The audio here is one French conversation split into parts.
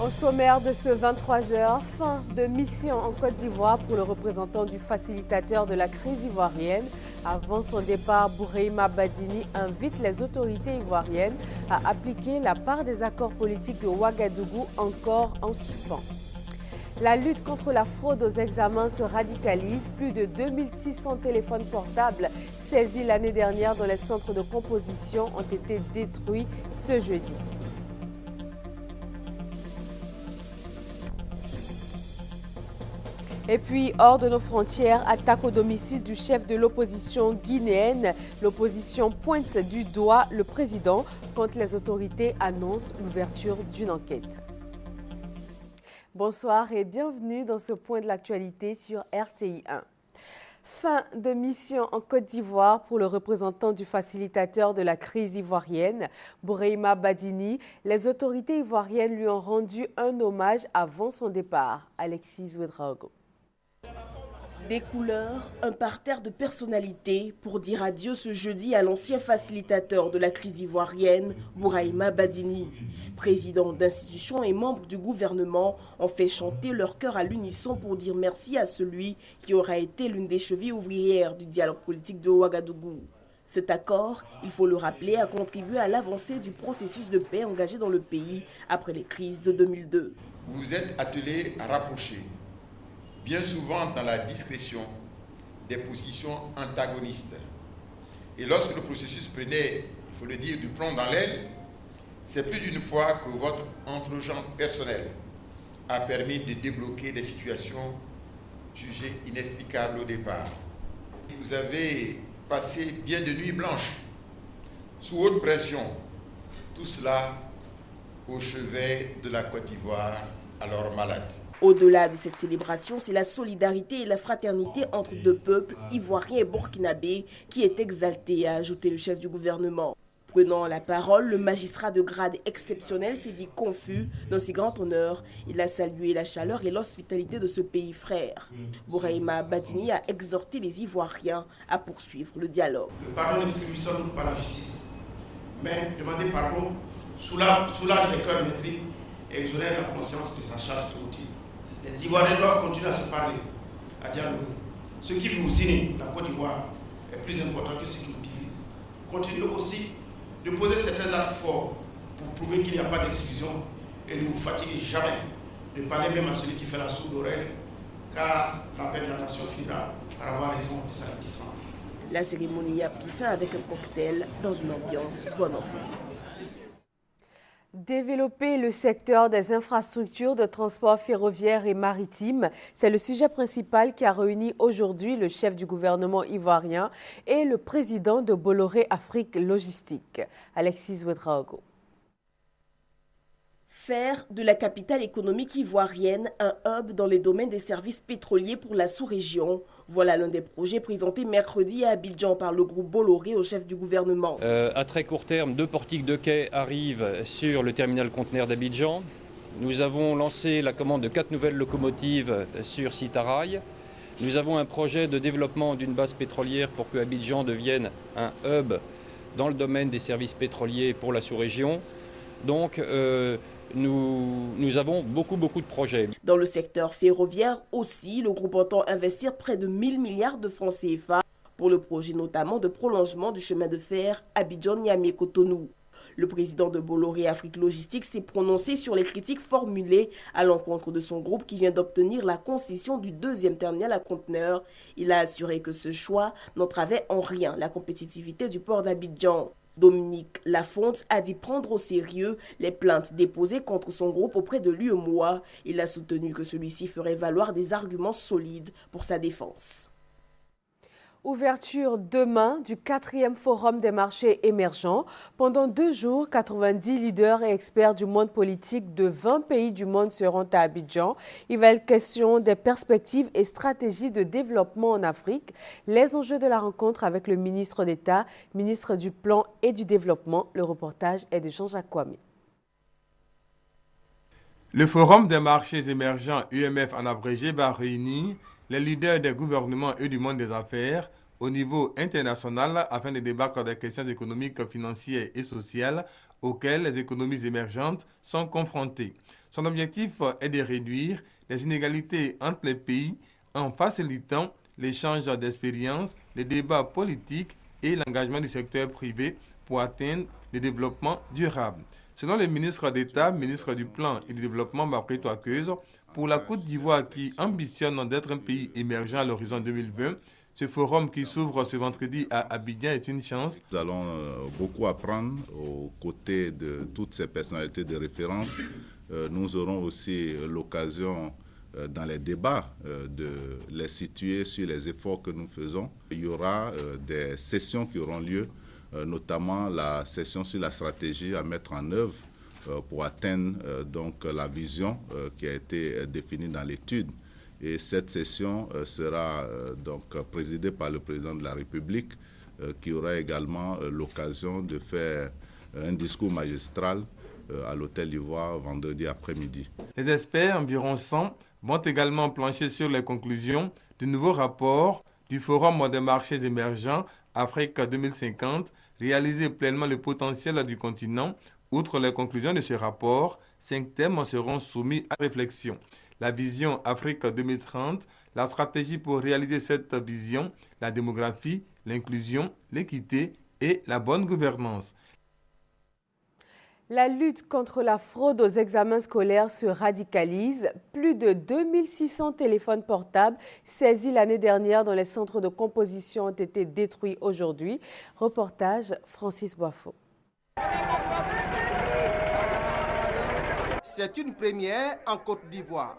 Au sommaire de ce 23h, fin de mission en Côte d'Ivoire pour le représentant du facilitateur de la crise ivoirienne. Avant son départ, Bourheima Badini invite les autorités ivoiriennes à appliquer la part des accords politiques de Ouagadougou encore en suspens. La lutte contre la fraude aux examens se radicalise. Plus de 2600 téléphones portables saisis l'année dernière dans les centres de composition ont été détruits ce jeudi. Et puis, hors de nos frontières, attaque au domicile du chef de l'opposition guinéenne. L'opposition pointe du doigt le président quand les autorités annoncent l'ouverture d'une enquête. Bonsoir et bienvenue dans ce point de l'actualité sur RTI 1. Fin de mission en Côte d'Ivoire pour le représentant du facilitateur de la crise ivoirienne, Bourheima Badini. Les autorités ivoiriennes lui ont rendu un hommage avant son départ. Alexis Ouedraogo. Des couleurs, un parterre de personnalités pour dire adieu ce jeudi à l'ancien facilitateur de la crise ivoirienne, Bourheima Badini. Président d'institutions et membres du gouvernement ont fait chanter leur cœur à l'unisson pour dire merci à celui qui aura été l'une des chevilles ouvrières du dialogue politique de Ouagadougou. Cet accord, il faut le rappeler, a contribué à l'avancée du processus de paix engagé dans le pays après les crises de 2002. Vous vous êtes attelé à rapprocher, bien souvent dans la discrétion, des positions antagonistes. Et lorsque le processus prenait, il faut le dire, du plomb dans l'aile, c'est plus d'une fois que votre entregent personnel a permis de débloquer des situations jugées inextricables au départ. Vous avez passé bien de nuits blanches, sous haute pression, tout cela au chevet de la Côte d'Ivoire, alors malade. Au-delà de cette célébration, c'est la solidarité et la fraternité entre deux peuples, ivoiriens et burkinabés, qui est exaltée, a ajouté le chef du gouvernement. Prenant la parole, le magistrat de grade exceptionnel s'est dit confus dans si grand honneur. Il a salué la chaleur et l'hospitalité de ce pays frère. Bourheima Badini a exhorté les Ivoiriens à poursuivre le dialogue. Le pardon n'exprime sans doute pas la justice, mais demander pardon soulage les cœurs meurtris et exonère la conscience de sa charge de motif. Les Ivoiriens doivent continuer à se parler, à dialoguer. Ce qui vous unit, la Côte d'Ivoire, est plus important que ce qui vous divise. Continuez aussi de poser certains actes forts pour prouver qu'il n'y a pas d'exclusion et ne vous fatiguez jamais de parler même à celui qui fait la sourde oreille, car la paix de la nation finira par avoir raison de sa réticence. La cérémonie a pris fin avec un cocktail dans une ambiance bon enfant. Développer le secteur des infrastructures de transport ferroviaire et maritime, c'est le sujet principal qui a réuni aujourd'hui le chef du gouvernement ivoirien et le président de Bolloré Afrique Logistique, Alexis Ouedraogo. Faire de la capitale économique ivoirienne un hub dans les domaines des services pétroliers pour la sous-région. Voilà l'un des projets présentés mercredi à Abidjan par le groupe Bolloré au chef du gouvernement. À très court terme, 2 portiques de quai arrivent sur le terminal conteneur d'Abidjan. Nous avons lancé la commande de 4 nouvelles locomotives sur site à rail. Nous avons un projet de développement d'une base pétrolière pour que Abidjan devienne un hub dans le domaine des services pétroliers pour la sous-région. Donc, nous avons beaucoup de projets. Dans le secteur ferroviaire aussi, le groupe entend investir près de 1000 milliards de francs CFA pour le projet notamment de prolongement du chemin de fer Abidjan-Niamey-Cotonou. Le président de Bolloré Afrique Logistique s'est prononcé sur les critiques formulées à l'encontre de son groupe qui vient d'obtenir la concession du 2e terminal à conteneurs. Il a assuré que ce choix n'entravait en rien la compétitivité du port d'Abidjan. Dominique Lafonte a dit prendre au sérieux les plaintes déposées contre son groupe auprès de l'UEMOA. Il a soutenu que celui-ci ferait valoir des arguments solides pour sa défense. Ouverture demain du 4e Forum des marchés émergents. Pendant 2 jours, 90 leaders et experts du monde politique de 20 pays du monde seront à Abidjan. Il va être question des perspectives et stratégies de développement en Afrique. Les enjeux de la rencontre avec le ministre d'État, ministre du Plan et du Développement. Le reportage est de Jean-Jacques Kwame. Le Forum des marchés émergents UMF en abrégé va réunir les leaders des gouvernements et du monde des affaires au niveau international afin de débattre des questions économiques, financières et sociales auxquelles les économies émergentes sont confrontées. Son objectif est de réduire les inégalités entre les pays en facilitant l'échange d'expériences, les débats politiques et l'engagement du secteur privé pour atteindre le développement durable. Selon le ministre d'État, ministre du Plan et du Développement, Marguerite Ouakpeuse, pour la Côte d'Ivoire qui ambitionne d'être un pays émergent à l'horizon 2020, ce forum qui s'ouvre ce vendredi à Abidjan est une chance. Nous allons beaucoup apprendre aux côtés de toutes ces personnalités de référence. Nous aurons aussi l'occasion dans les débats de les situer sur les efforts que nous faisons. Il y aura des sessions qui auront lieu, notamment la session sur la stratégie à mettre en œuvre pour atteindre donc la vision qui a été définie dans l'étude. Et cette session sera donc présidée par le président de la République, qui aura également l'occasion de faire un discours magistral à l'Hôtel d'Ivoire vendredi après-midi. Les experts, environ 100, vont également plancher sur les conclusions du nouveau rapport du Forum des marchés émergents Afrique 2050, réaliser pleinement le potentiel du continent. Outre les conclusions de ce rapport, 5 thèmes seront soumis à réflexion. La vision Afrique 2030, la stratégie pour réaliser cette vision, la démographie, l'inclusion, l'équité et la bonne gouvernance. La lutte contre la fraude aux examens scolaires se radicalise. Plus de 2600 téléphones portables saisis l'année dernière dans les centres de composition ont été détruits aujourd'hui. Reportage Francis Boifo. C'est une première en Côte d'Ivoire.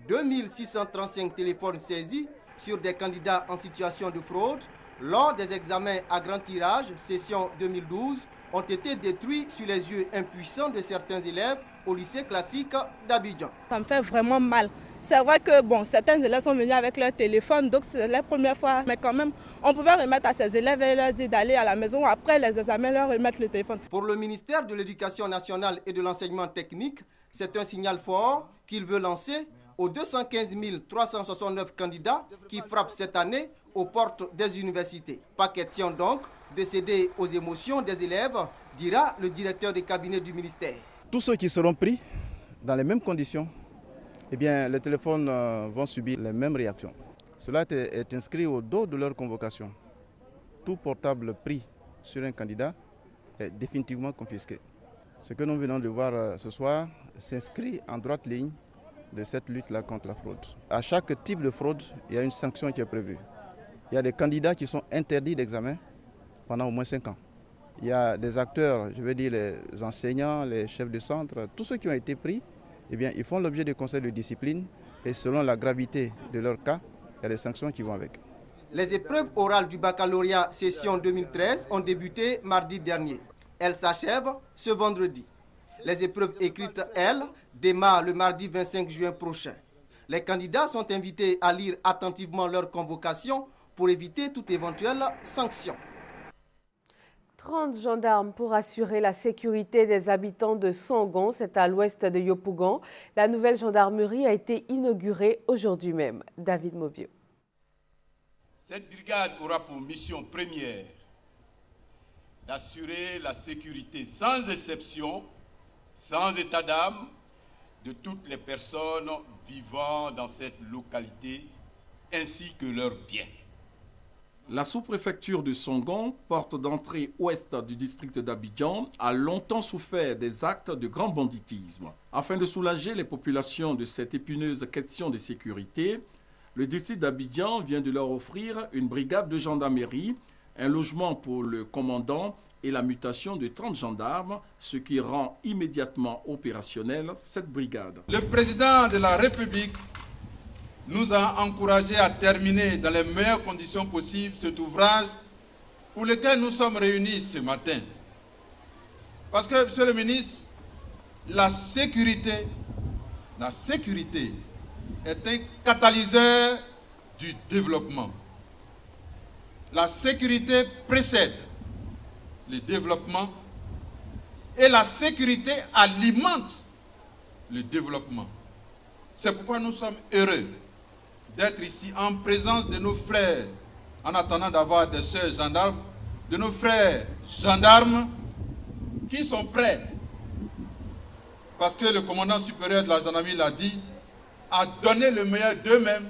2635 téléphones saisis sur des candidats en situation de fraude lors des examens à grand tirage, session 2012, ont été détruits sur les yeux impuissants de certains élèves au lycée classique d'Abidjan. Ça me fait vraiment mal. C'est vrai que certains élèves sont venus avec leur téléphone, donc c'est la première fois. Mais quand même, on pouvait remettre à ces élèves et leur dire d'aller à la maison après les examens, leur remettre le téléphone. Pour le ministère de l'Éducation nationale et de l'enseignement technique, c'est un signal fort qu'il veut lancer aux 215 369 candidats qui frappent cette année aux portes des universités. Pas question donc de céder aux émotions des élèves, dira le directeur de cabinet du ministère. Tous ceux qui seront pris dans les mêmes conditions, eh bien, les téléphones vont subir les mêmes réactions. Cela est inscrit au dos de leur convocation. Tout portable pris sur un candidat est définitivement confisqué. Ce que nous venons de voir ce soir s'inscrit en droite ligne de cette lutte-là contre la fraude. À chaque type de fraude, il y a une sanction qui est prévue. Il y a des candidats qui sont interdits d'examen pendant au moins 5 ans. Il y a des acteurs, je veux dire les enseignants, les chefs de centre, tous ceux qui ont été pris, eh bien, ils font l'objet de conseils de discipline et selon la gravité de leur cas, il y a des sanctions qui vont avec. Les épreuves orales du baccalauréat session 2013 ont débuté mardi dernier. Elles s'achèvent ce vendredi. Les épreuves écrites, elles, démarrent le mardi 25 juin prochain. Les candidats sont invités à lire attentivement leur convocation pour éviter toute éventuelle sanction. 30 gendarmes pour assurer la sécurité des habitants de Songon, c'est à l'ouest de Yopougon. La nouvelle gendarmerie a été inaugurée aujourd'hui même. David Mobio. Cette brigade aura pour mission première d'assurer la sécurité sans exception, sans état d'âme, de toutes les personnes vivant dans cette localité, ainsi que leurs biens. La sous-préfecture de Songon, porte d'entrée ouest du district d'Abidjan, a longtemps souffert des actes de grand banditisme. Afin de soulager les populations de cette épineuse question de sécurité, le district d'Abidjan vient de leur offrir une brigade de gendarmerie, un logement pour le commandant et la mutation de 30 gendarmes, ce qui rend immédiatement opérationnelle cette brigade. Le président de la République nous a encouragés à terminer dans les meilleures conditions possibles cet ouvrage pour lequel nous sommes réunis ce matin. Parce que, monsieur le ministre, la sécurité est un catalyseur du développement. La sécurité précède le développement et la sécurité alimente le développement. C'est pourquoi nous sommes heureux d'être ici en présence de nos frères en attendant d'avoir des sœurs gendarmes, de nos frères gendarmes qui sont prêts, parce que le commandant supérieur de la gendarmerie l'a dit, à donner le meilleur d'eux-mêmes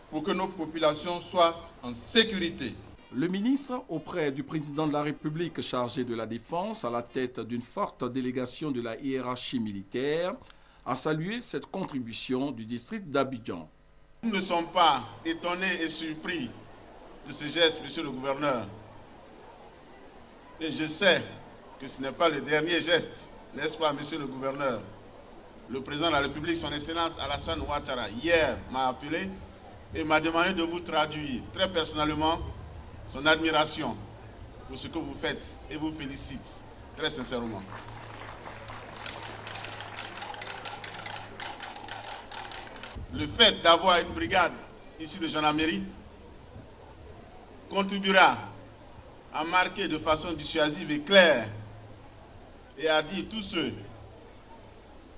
pour que nos populations soient en sécurité. Le ministre, auprès du président de la République chargé de la Défense, à la tête d'une forte délégation de la hiérarchie militaire, a salué cette contribution du district d'Abidjan. Nous ne sommes pas étonnés et surpris de ce geste, monsieur le gouverneur. Et je sais que ce n'est pas le dernier geste, n'est-ce pas, monsieur le gouverneur? Le président de la République, son Excellence Alassane Ouattara, hier m'a appelé et m'a demandé de vous traduire très personnellement son admiration pour ce que vous faites et vous félicite très sincèrement. Le fait d'avoir une brigade ici de gendarmerie contribuera à marquer de façon dissuasive et claire et à dire tous ceux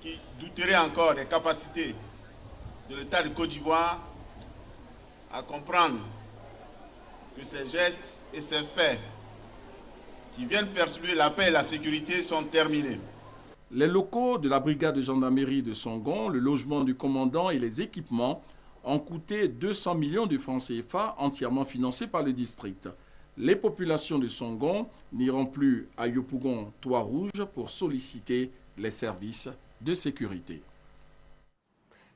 qui douteraient encore des capacités de l'État de Côte d'Ivoire à comprendre que ces gestes et ces faits qui viennent perturber la paix et la sécurité sont terminés. Les locaux de la brigade de gendarmerie de Songon, le logement du commandant et les équipements ont coûté 200 millions de francs CFA entièrement financés par le district. Les populations de Songon n'iront plus à Yopougon, Trois-Rouges pour solliciter les services de sécurité.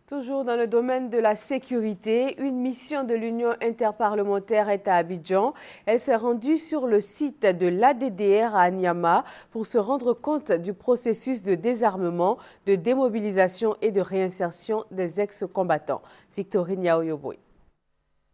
Toujours dans le domaine de la sécurité, une mission de l'Union interparlementaire est à Abidjan. Elle s'est rendue sur le site de l'ADDR à Niama pour se rendre compte du processus de désarmement, de démobilisation et de réinsertion des ex-combattants. Victorine Yaoyoboy.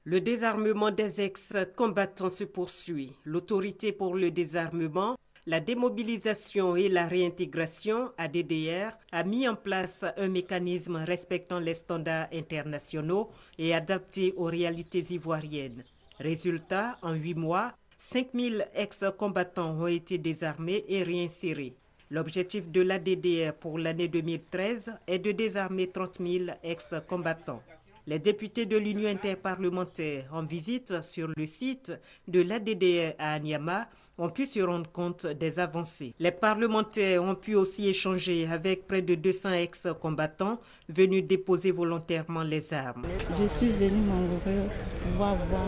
Le désarmement des ex-combattants se poursuit. L'autorité pour le désarmement, la démobilisation et la réintégration, ADDR, a mis en place un mécanisme respectant les standards internationaux et adapté aux réalités ivoiriennes. Résultat, en 8 mois, 5000 ex-combattants ont été désarmés et réinsérés. L'objectif de l'ADDR pour l'année 2013 est de désarmer 30 000 ex-combattants. Les députés de l'Union interparlementaire en visite sur le site de l'ADDR à Niama ont pu se rendre compte des avancées. Les parlementaires ont pu aussi échanger avec près de 200 ex-combattants venus déposer volontairement les armes. Je suis venue m'enlever pour pouvoir voir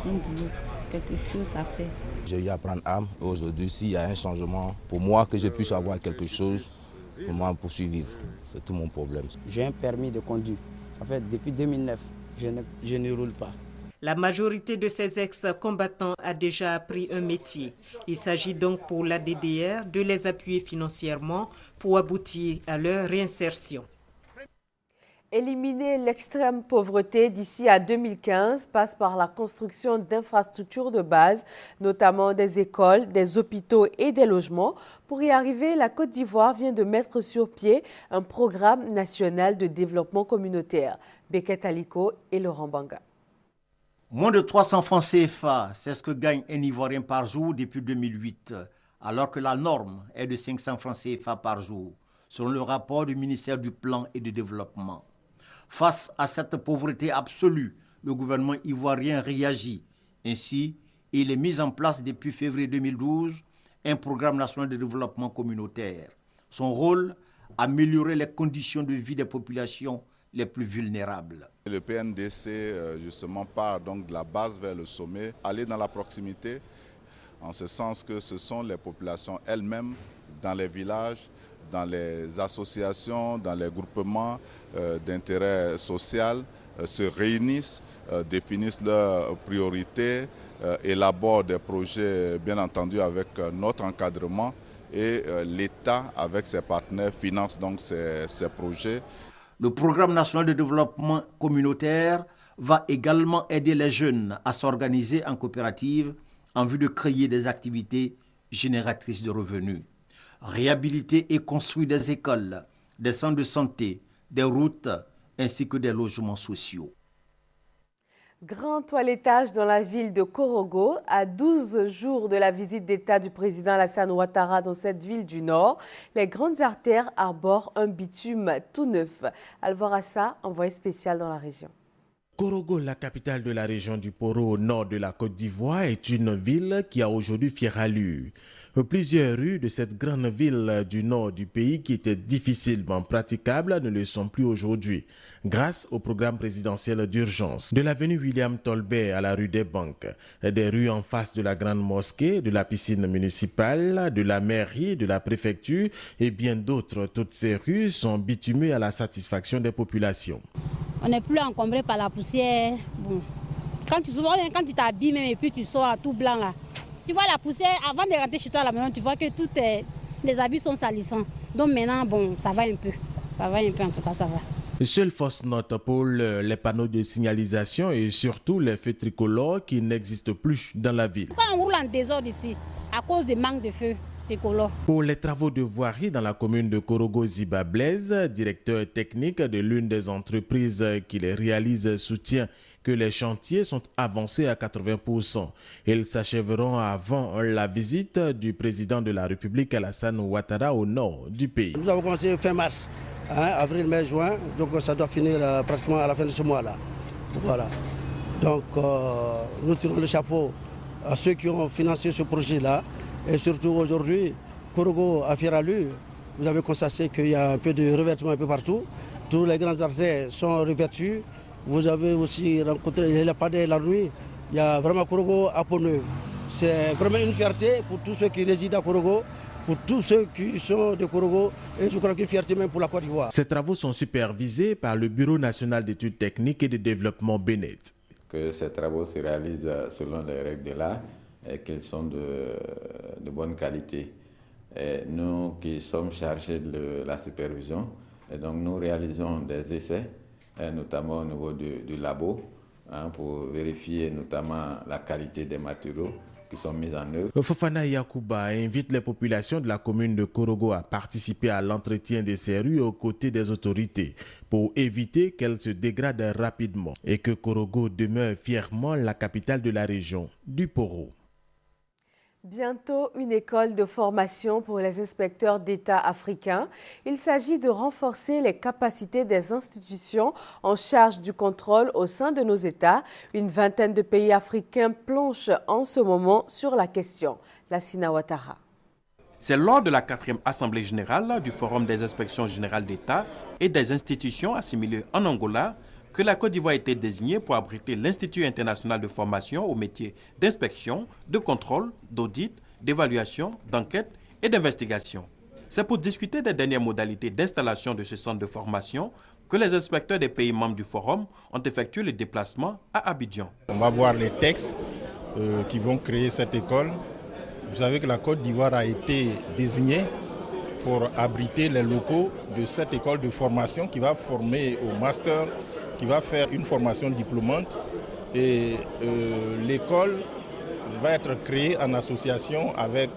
un boulot, quelque chose à faire. J'ai eu à prendre arme. Aujourd'hui, s'il y a un changement, pour moi, que je puisse avoir quelque chose, pour moi, pour survivre. C'est tout mon problème. J'ai un permis de conduire. Ça fait depuis 2009, je ne roule pas. La majorité de ces ex-combattants a déjà appris un métier. Il s'agit donc pour l'ADDR de les appuyer financièrement pour aboutir à leur réinsertion. Éliminer l'extrême pauvreté d'ici à 2015 passe par la construction d'infrastructures de base, notamment des écoles, des hôpitaux et des logements. Pour y arriver, la Côte d'Ivoire vient de mettre sur pied un programme national de développement communautaire. Beket Aliko et Laurent Banga. Moins de 300 francs CFA, c'est ce que gagne un Ivoirien par jour depuis 2008, alors que la norme est de 500 francs CFA par jour, selon le rapport du ministère du Plan et du Développement. Face à cette pauvreté absolue, le gouvernement ivoirien réagit. Ainsi, il est mis en place depuis février 2012 un programme national de développement communautaire. Son rôle, améliorer les conditions de vie des populations les plus vulnérables. Le PNDC, justement, part donc de la base vers le sommet, aller dans la proximité, en ce sens que ce sont les populations elles-mêmes, dans les villages, dans les associations, dans les groupements d'intérêt social, se réunissent, définissent leurs priorités, élaborent des projets, bien entendu, avec notre encadrement, et l'État, avec ses partenaires, finance donc ces projets. Le programme national de développement communautaire va également aider les jeunes à s'organiser en coopérative en vue de créer des activités génératrices de revenus. Réhabiliter et construire des écoles, des centres de santé, des routes ainsi que des logements sociaux. Grand toilettage dans la ville de Korogo, à 12 jours de la visite d'État du président Alassane Ouattara dans cette ville du Nord. Les grandes artères arborent un bitume tout neuf. Alvorassa, envoyé spécial dans la région. Korogo, la capitale de la région du Poro au nord de la Côte d'Ivoire, est une ville qui a aujourd'hui fière allure. Plusieurs rues de cette grande ville du nord du pays qui étaient difficilement praticables ne le sont plus aujourd'hui, grâce au programme présidentiel d'urgence. De l'avenue William Tolbert à la rue des Banques, des rues en face de la grande mosquée, de la piscine municipale, de la mairie, de la préfecture et bien d'autres, toutes ces rues sont bitumées à la satisfaction des populations. On n'est plus encombré par la poussière. Bon. Quand tu t'habilles même et puis tu sors tout blanc là, tu vois la poussière, avant de rentrer chez toi à la maison, tu vois que les habits sont salissants. Donc maintenant, bon, ça va un peu. Ça va un peu, en tout cas, ça va. Seule fausse note pour les panneaux de signalisation et surtout les feux tricolores qui n'existent plus dans la ville. Pourquoi on roule en désordre ici? À cause du manque de feux tricolores. Pour les travaux de voirie dans la commune de Korogo Ziba Blaise, directeur technique de l'une des entreprises qui les réalise, soutient que les chantiers sont avancés à 80%. Ils s'achèveront avant la visite du président de la République Alassane Ouattara au nord du pays. Nous avons commencé fin mars, avril, mai, juin, donc ça doit finir pratiquement à la fin de ce mois-là. Voilà. Donc nous tirons le chapeau à ceux qui ont financé ce projet-là. Et surtout aujourd'hui, Korogo a fière allure. Vous avez constaté qu'il y a un peu de revêtement un peu partout. Tous les grands artères sont revêtus. Vous avez aussi rencontré les padres la nuit. Il y a vraiment Korogo à peau neuve. C'est vraiment une fierté pour tous ceux qui résident à Korogo, pour tous ceux qui sont de Korogo, et je crois qu'une fierté même pour la Côte d'Ivoire. Ces travaux sont supervisés par le Bureau national d'études techniques et de développement Bénet. Que ces travaux se réalisent selon les règles de l'art et qu'ils sont de bonne qualité. Et nous qui sommes chargés de la supervision, et donc nous réalisons des essais, notamment au niveau du labo, pour vérifier notamment la qualité des matériaux qui sont mis en œuvre. Fofana Yakuba invite les populations de la commune de Korogo à participer à l'entretien de ces rues aux côtés des autorités pour éviter qu'elles se dégradent rapidement et que Korogo demeure fièrement la capitale de la région du Poro. Bientôt, une école de formation pour les inspecteurs d'État africains. Il s'agit de renforcer les capacités des institutions en charge du contrôle au sein de nos États. Une vingtaine de pays africains plongent en ce moment sur la question. Lassina Ouattara. C'est lors de la 4e Assemblée générale du Forum des inspections générales d'État et des institutions assimilées en Angola que la Côte d'Ivoire a été désignée pour abriter l'Institut international de formation au métier d'inspection, de contrôle, d'audit, d'évaluation, d'enquête et d'investigation. C'est pour discuter des dernières modalités d'installation de ce centre de formation que les inspecteurs des pays membres du Forum ont effectué le déplacement à Abidjan. On va voir les textes qui vont créer cette école. Vous savez que la Côte d'Ivoire a été désignée pour abriter les locaux de cette école de formation qui va former au master, qui va faire une formation diplômante, et l'école va être créée en association avec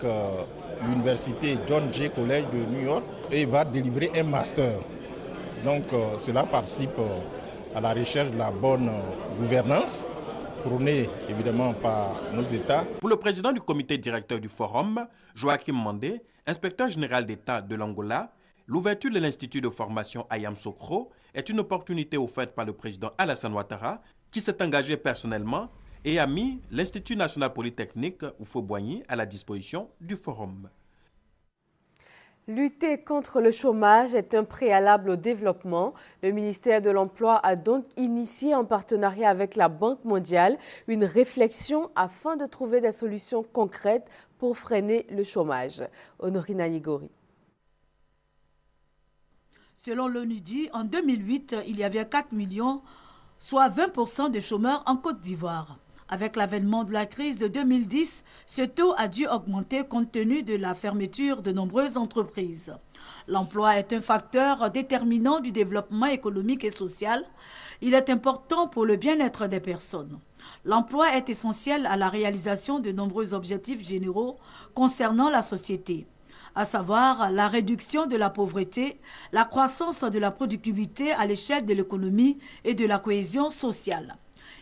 l'université John Jay College de New York et va délivrer un master. Donc cela participe à la recherche de la bonne gouvernance, prônée évidemment par nos États. Pour le président du comité directeur du Forum, Joachim Mandé, inspecteur général d'État de l'Angola, l'ouverture de l'Institut de formation Ayam Sokro est une opportunité offerte par le président Alassane Ouattara, qui s'est engagé personnellement et a mis l'Institut national polytechnique Oufo-Boigny à la disposition du Forum. Lutter contre le chômage est un préalable au développement. Le ministère de l'Emploi a donc initié en partenariat avec la Banque mondiale une réflexion afin de trouver des solutions concrètes pour freiner le chômage. Honorina Yigori. Selon l'ONUDI, en 2008, il y avait 4 millions, soit 20% de chômeurs en Côte d'Ivoire. Avec l'avènement de la crise de 2010, ce taux a dû augmenter compte tenu de la fermeture de nombreuses entreprises. L'emploi est un facteur déterminant du développement économique et social. Il est important pour le bien-être des personnes. L'emploi est essentiel à la réalisation de nombreux objectifs généraux concernant la société, à savoir la réduction de la pauvreté, la croissance de la productivité à l'échelle de l'économie et de la cohésion sociale.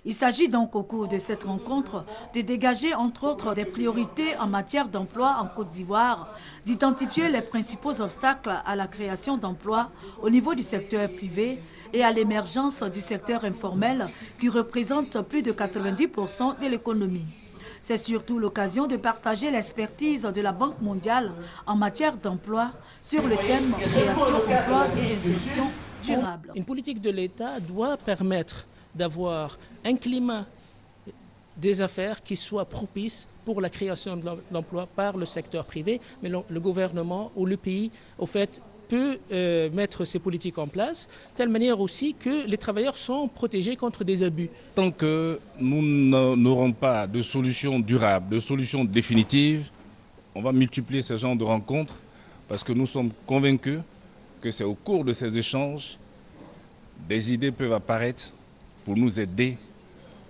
Il s'agit donc au cours de cette rencontre de dégager entre autres des priorités en matière d'emploi en Côte d'Ivoire, d'identifier les principaux obstacles à la création d'emplois au niveau du secteur privé et à l'émergence du secteur informel qui représente plus de 90% de l'économie. C'est surtout l'occasion de partager l'expertise de la Banque mondiale en matière d'emploi sur le thème création, emploi et insertion durable. Une politique de l'État doit permettre d'avoir un climat des affaires qui soit propice pour la création d'emplois par le secteur privé, mais le gouvernement ou le pays, au fait, peut mettre ces politiques en place, de telle manière aussi que les travailleurs sont protégés contre des abus. Tant que nous n'aurons pas de solution durable, de solution définitive, on va multiplier ce genre de rencontres parce que nous sommes convaincus que c'est au cours de ces échanges, des idées peuvent apparaître pour nous aider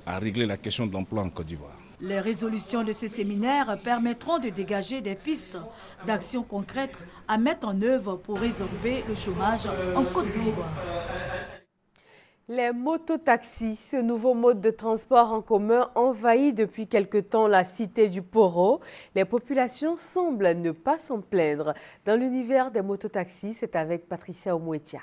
à régler la question de l'emploi en Côte d'Ivoire. Les résolutions de ce séminaire permettront de dégager des pistes d'actions concrètes à mettre en œuvre pour résorber le chômage en Côte d'Ivoire. Les mototaxis, ce nouveau mode de transport en commun envahit depuis quelque temps la cité du Poro. Les populations semblent ne pas s'en plaindre. Dans l'univers des mototaxis, c'est avec Patricia Omouetia.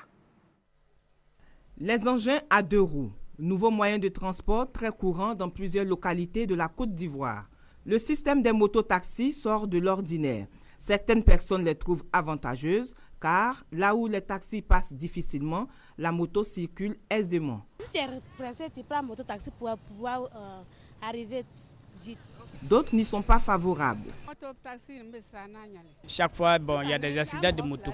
Les engins à 2 roues. Nouveau moyen de transport très courant dans plusieurs localités de la Côte d'Ivoire. Le système des mototaxis sort de l'ordinaire. Certaines personnes les trouvent avantageuses car là où les taxis passent difficilement, la moto circule aisément. Si tu es pressé, tu prends un mototaxi pour pouvoir arriver vite. D'autres n'y sont pas favorables. Chaque fois, il y a des accidents de moto.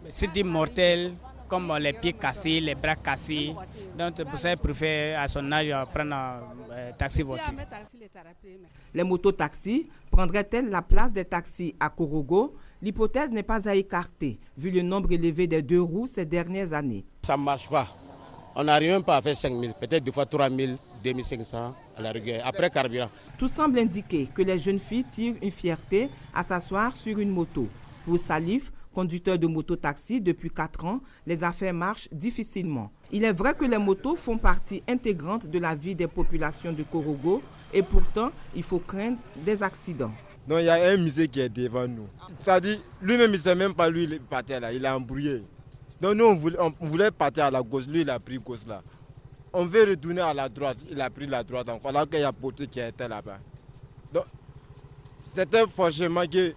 C'est mortel, comme les pieds cassés, les bras cassés. Donc, pour ça, je préfère à son âge prendre un taxi voiture. Les mototaxis prendraient-elles la place des taxis à Korogo? L'hypothèse n'est pas à écarter, vu le nombre élevé des 2 roues ces dernières années. Ça ne marche pas. On n'arrive même pas à faire 5 000, peut-être 2 fois 3 000, 2 500 à la rigueur, après carburant. Tout semble indiquer que les jeunes filles tirent une fierté à s'asseoir sur une moto. Pour Salif, conducteur de moto-taxi depuis 4 ans, les affaires marchent difficilement. Il est vrai que les motos font partie intégrante de la vie des populations de Korogo et pourtant, il faut craindre des accidents. Donc il y a un musée qui est devant nous. Ça dit, lui-même, il ne sait même pas lui il partait là, il est embrouillé. Donc nous, on voulait partir à la gauche, lui il a pris gauche là. On veut retourner à la droite, il a pris la droite encore, alors qu'il y a Poté qui était là-bas. Donc c'était forcément que...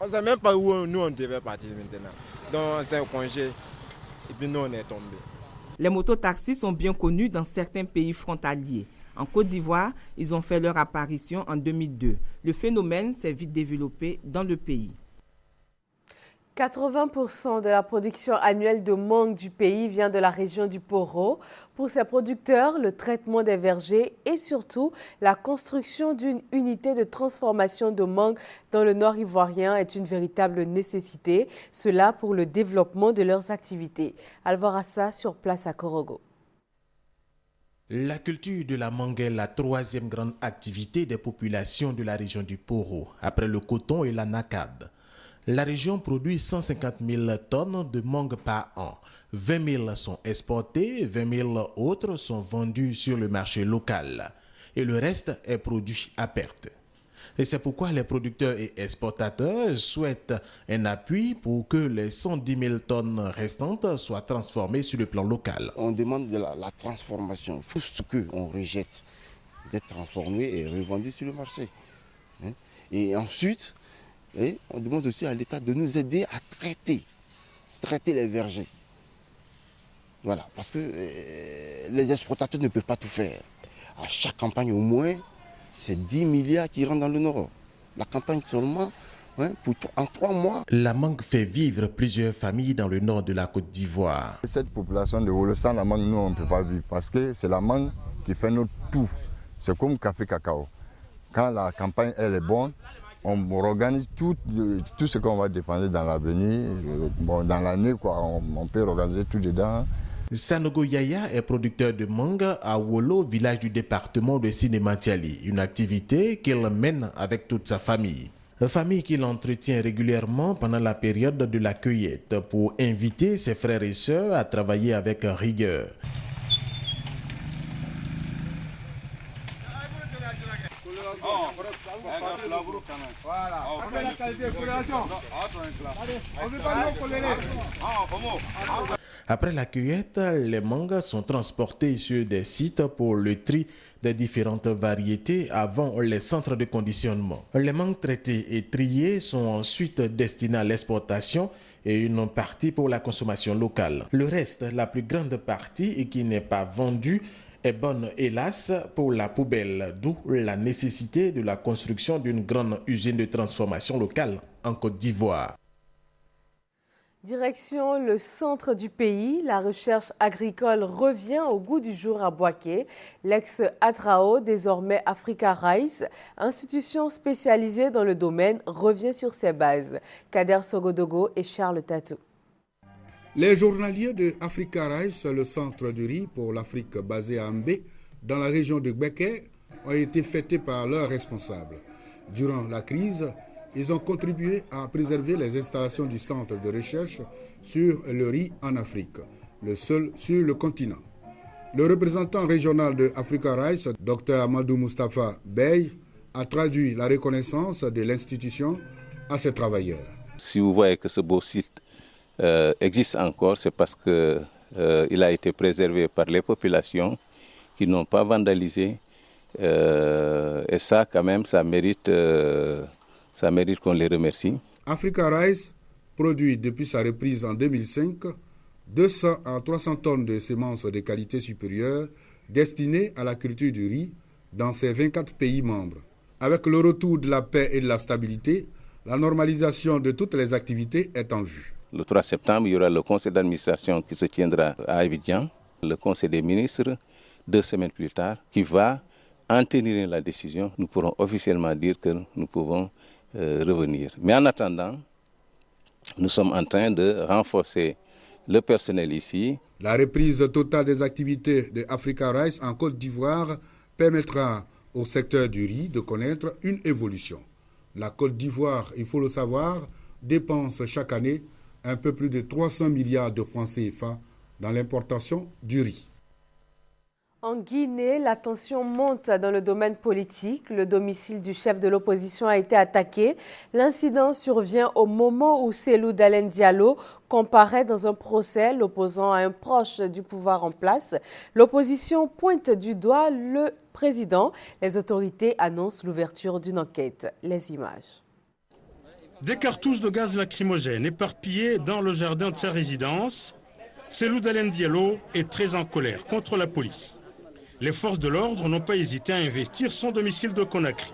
On ne sait même pas où nous on devait partir maintenant. Donc on s'est congé et puis nous on est tombés. Les mototaxis sont bien connus dans certains pays frontaliers. En Côte d'Ivoire, ils ont fait leur apparition en 2002. Le phénomène s'est vite développé dans le pays. 80% de la production annuelle de mangue du pays vient de la région du Poro. Pour ces producteurs, le traitement des vergers et surtout la construction d'une unité de transformation de mangue dans le nord ivoirien est une véritable nécessité. Cela pour le développement de leurs activités. Alvarassa sur place à Korogo. La culture de la mangue est la 3e grande activité des populations de la région du Poro, après le coton et l'anacade. La région produit 150 000 tonnes de mangue par an. 20 000 sont exportées, 20 000 autres sont vendues sur le marché local. Et le reste est produit à perte. Et c'est pourquoi les producteurs et exportateurs souhaitent un appui pour que les 110 000 tonnes restantes soient transformées sur le plan local. On demande de la transformation. Il faut ce qu'on rejette d'être transformé et revendu sur le marché. Et ensuite, on demande aussi à l'État de nous aider à traiter les vergers. Voilà, parce que les exportateurs ne peuvent pas tout faire. À chaque campagne au moins, c'est 10 milliards qui rentrent dans le nord. La campagne seulement, en 3 mois. La mangue fait vivre plusieurs familles dans le nord de la Côte d'Ivoire. Cette population de Wolo, sans la mangue, nous, on ne peut pas vivre parce que c'est la mangue qui fait notre tout. C'est comme café cacao. Quand la campagne elle est bonne, on organise tout ce qu'on va dépenser dans l'avenir. Dans l'année, on peut organiser tout dedans. Sanogo Yaya est producteur de mangue à Wolo, village du département de Sinématiali, une activité qu'il mène avec toute sa famille. Une famille qu'il entretient régulièrement pendant la période de la cueillette pour inviter ses frères et sœurs à travailler avec rigueur. Après la cueillette, les mangues sont transportées sur des sites pour le tri des différentes variétés avant les centres de conditionnement. Les mangues traitées et triées sont ensuite destinées à l'exportation et une partie pour la consommation locale. Le reste, la plus grande partie et qui n'est pas vendue, est bonne, hélas, pour la poubelle, d'où la nécessité de la construction d'une grande usine de transformation locale en Côte d'Ivoire. Direction le centre du pays, la recherche agricole revient au goût du jour à Bouaké. L'ex-Atrao, désormais Africa Rice, institution spécialisée dans le domaine, revient sur ses bases. Kader Sogodogo et Charles Tatou. Les journaliers de Africa Rice, le centre du riz pour l'Afrique basé à Mbé, dans la région de Bouaké, ont été fêtés par leurs responsables. Durant la crise, ils ont contribué à préserver les installations du centre de recherche sur le riz en Afrique, le seul sur le continent. Le représentant régional de Africa Rice, Dr Amadou Moustapha Bey, a traduit la reconnaissance de l'institution à ses travailleurs. Si vous voyez que ce beau site existe encore, c'est parce qu'il a été préservé par les populations qui n'ont pas vandalisé. Et ça, quand même, ça mérite qu'on les remercie. Africa Rice produit depuis sa reprise en 2005 200 à 300 tonnes de semences de qualité supérieure destinées à la culture du riz dans ses 24 pays membres. Avec le retour de la paix et de la stabilité, la normalisation de toutes les activités est en vue. Le 3 septembre, il y aura le conseil d'administration qui se tiendra à Abidjan, le conseil des ministres, 2 semaines plus tard, qui va entériner la décision. Nous pourrons officiellement dire que nous pouvons revenir. Mais en attendant, nous sommes en train de renforcer le personnel ici. La reprise totale des activités de Africa Rice en Côte d'Ivoire permettra au secteur du riz de connaître une évolution. La Côte d'Ivoire, il faut le savoir, dépense chaque année un peu plus de 300 milliards de francs CFA dans l'importation du riz. En Guinée, la tension monte dans le domaine politique. Le domicile du chef de l'opposition a été attaqué. L'incident survient au moment où Cellou Dalein Diallo comparaît dans un procès l'opposant à un proche du pouvoir en place. L'opposition pointe du doigt le président. Les autorités annoncent l'ouverture d'une enquête. Les images. Des cartouches de gaz lacrymogène éparpillées dans le jardin de sa résidence. Cellou Dalein Diallo est très en colère contre la police. Les forces de l'ordre n'ont pas hésité à investir son domicile de Conakry.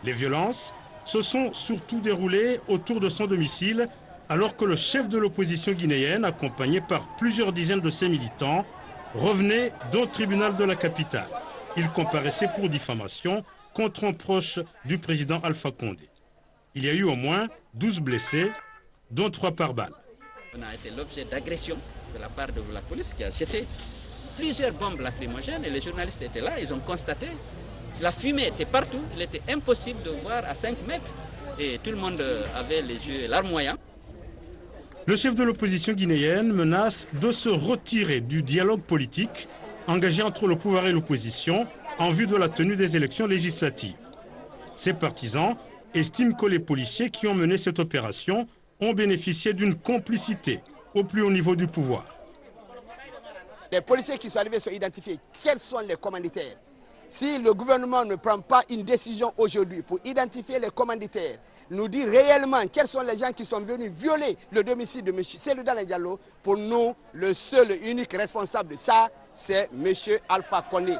Les violences se sont surtout déroulées autour de son domicile alors que le chef de l'opposition guinéenne, accompagné par plusieurs dizaines de ses militants, revenait d'un tribunal de la capitale. Il comparaissait pour diffamation contre un proche du président Alpha Condé. Il y a eu au moins 12 blessés, dont 3 par balle. On a été l'objet d'agression de la part de la police qui a jeté plusieurs bombes lacrymogènes et les journalistes étaient là, ils ont constaté que la fumée était partout, il était impossible de voir à 5 mètres et tout le monde avait les yeux larmoyants. Le chef de l'opposition guinéenne menace de se retirer du dialogue politique engagé entre le pouvoir et l'opposition en vue de la tenue des élections législatives. Ses partisans estiment que les policiers qui ont mené cette opération ont bénéficié d'une complicité au plus haut niveau du pouvoir. Les policiers qui sont arrivés sont identifiés. Quels sont les commanditaires? Si le gouvernement ne prend pas une décision aujourd'hui pour identifier les commanditaires, nous dire réellement quels sont les gens qui sont venus violer le domicile de M. Cellou Dalein Diallo, pour nous, le seul et unique responsable de ça, c'est M. Alpha Condé.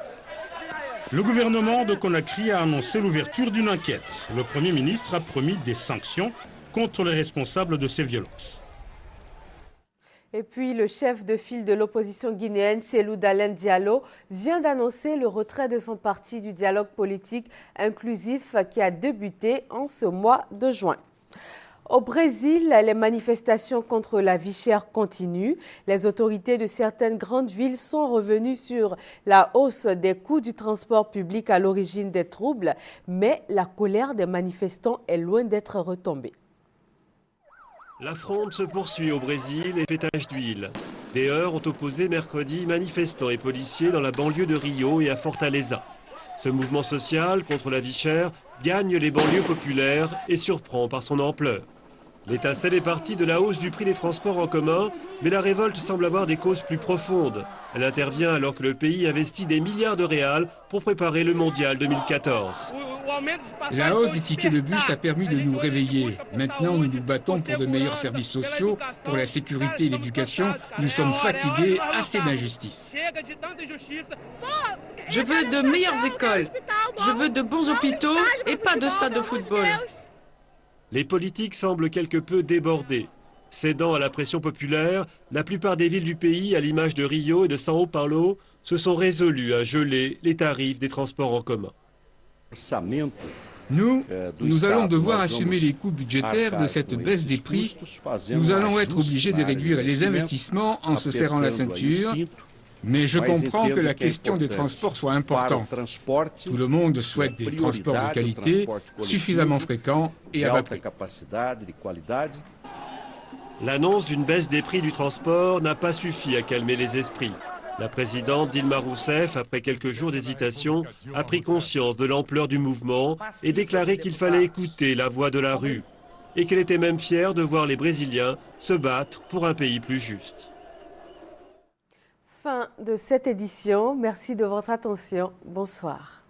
Le gouvernement de Conakry a annoncé l'ouverture d'une enquête. Le Premier ministre a promis des sanctions contre les responsables de ces violences. Et puis, le chef de file de l'opposition guinéenne, Cellou Dalein Diallo, vient d'annoncer le retrait de son parti du dialogue politique inclusif qui a débuté en ce mois de juin. Au Brésil, les manifestations contre la vie chère continuent. Les autorités de certaines grandes villes sont revenues sur la hausse des coûts du transport public à l'origine des troubles, mais la colère des manifestants est loin d'être retombée. La fronde se poursuit au Brésil et fait tache d'huile. Des heurts ont opposé mercredi manifestants et policiers dans la banlieue de Rio et à Fortaleza. Ce mouvement social contre la vie chère gagne les banlieues populaires et surprend par son ampleur. L'étincelle est partie de la hausse du prix des transports en commun, mais la révolte semble avoir des causes plus profondes. Elle intervient alors que le pays investit des milliards de réals pour préparer le mondial 2014. La hausse des tickets de bus a permis de nous réveiller. Maintenant, nous nous battons pour de meilleurs services sociaux, pour la sécurité et l'éducation. Nous sommes fatigués, assez d'injustice. Je veux de meilleures écoles. Je veux de bons hôpitaux et pas de stade de football. Les politiques semblent quelque peu débordés. Cédant à la pression populaire, la plupart des villes du pays, à l'image de Rio et de São Paulo, se sont résolues à geler les tarifs des transports en commun. Nous allons devoir assumer les coûts budgétaires de cette baisse des prix. Nous allons être obligés de réduire les investissements en se serrant la ceinture. Mais je comprends que la question des transports soit importante. Tout le monde souhaite des transports de qualité, suffisamment fréquents et à bas prix. L'annonce d'une baisse des prix du transport n'a pas suffi à calmer les esprits. La présidente Dilma Rousseff, après quelques jours d'hésitation, a pris conscience de l'ampleur du mouvement et déclaré qu'il fallait écouter la voix de la rue et qu'elle était même fière de voir les Brésiliens se battre pour un pays plus juste. Fin de cette édition. Merci de votre attention. Bonsoir.